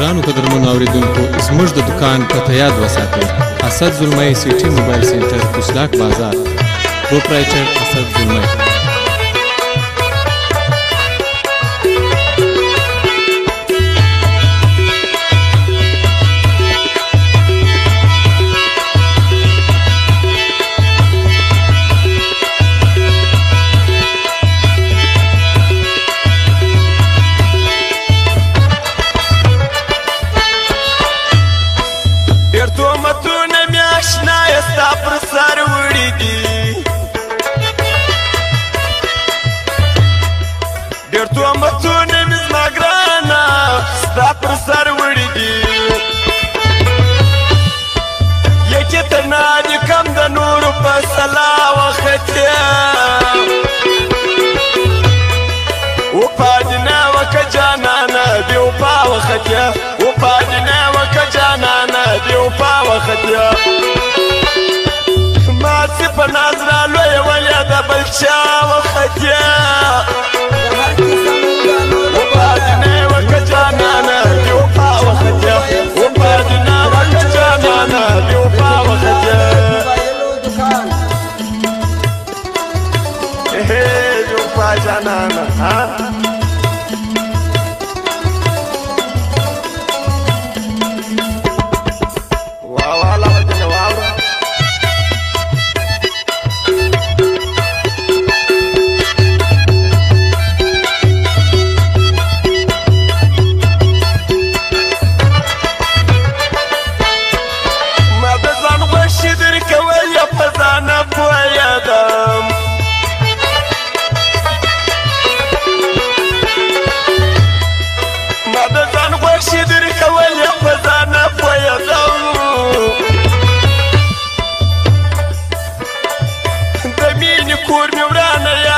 ګرانو قدرمنو اورېدونکو زموږ د دکان پته یاد وساتئ. اسد زلمی سیټي موبایل سینټر کوچلاک بازار. پروپرایټر اسد زلمی. ډېر تهمتونه مې زما ګرانه ستا پر سر وړي دي یکې ته نه دي کم د نورو په سلا وختیا وپادینه وکه جانانه دې وپا وختیا وپادینه وکه جانانه دې وپا وختیا ماسې په ناز رالویه ولې د بل چا وختیا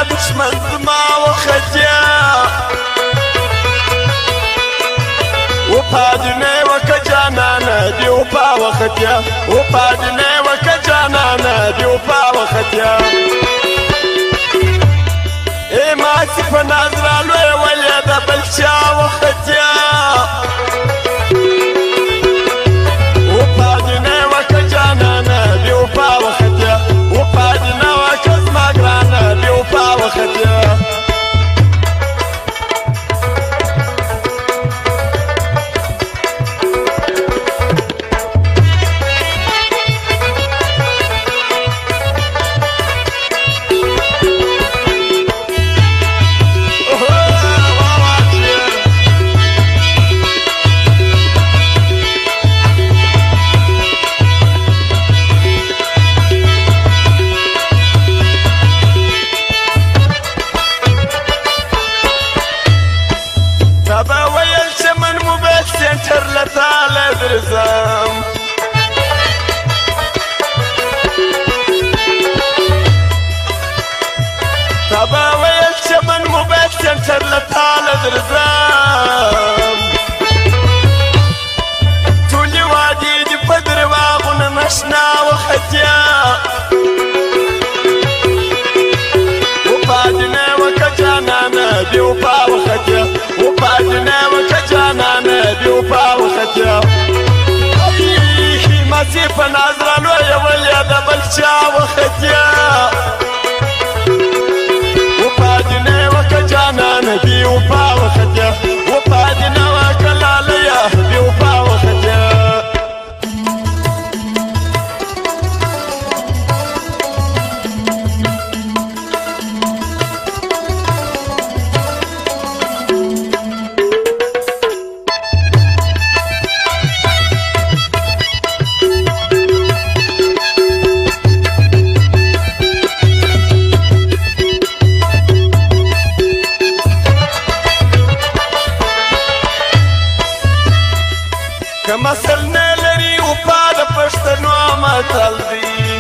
دشمن زما وختیا وپادینه وکه جانانه دې وپا وختیا وپادینه وکه جانانه دې وپا وختیا ای ماسې په ناز رالویه ولې د بل چا وختیا وپادینه وکه جانانه دې وپا وختیا وپادینه وکه زما ګرانه دې وپا وختیا تابا ویل چمن موبایل سنټر له تاله درځم ټولې وعدې دې په درواغونه نشنا وختیا وپادینه وکه جانانه دې وپا وختیا وپادینه وکه جانانه دې وپا وختیا ماسې په ناز رالویه ولې د بل چا وختیا وپادینه وکه جانانه دې وپا وختیا وپادینه وکه لالیه دې وپا وختیا که مسل نه لري وپا د پښتنو متل دی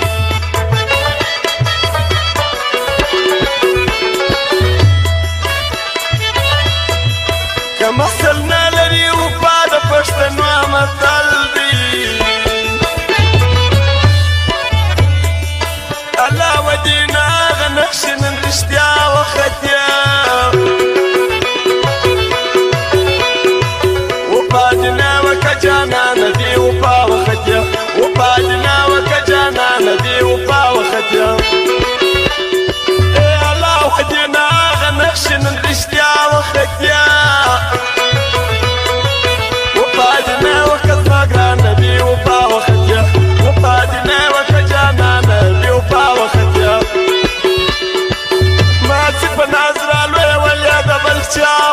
که مسل نه لري وپا د پښتنو متل دی الله ودینا هغه نقش نن رښتیا وختیا وپادینه وكجانا ندي وفا وختيا وبعدنا وكجانا ندي وفا وختيا يا الله وحدنا غنخشن الاشتيا وختيا وبعدنا وكزمقا ندي وفا وختيا وبعدنا وكجانا ندي وفا وختيا ما تسيب نازرة الوي واليد بالشام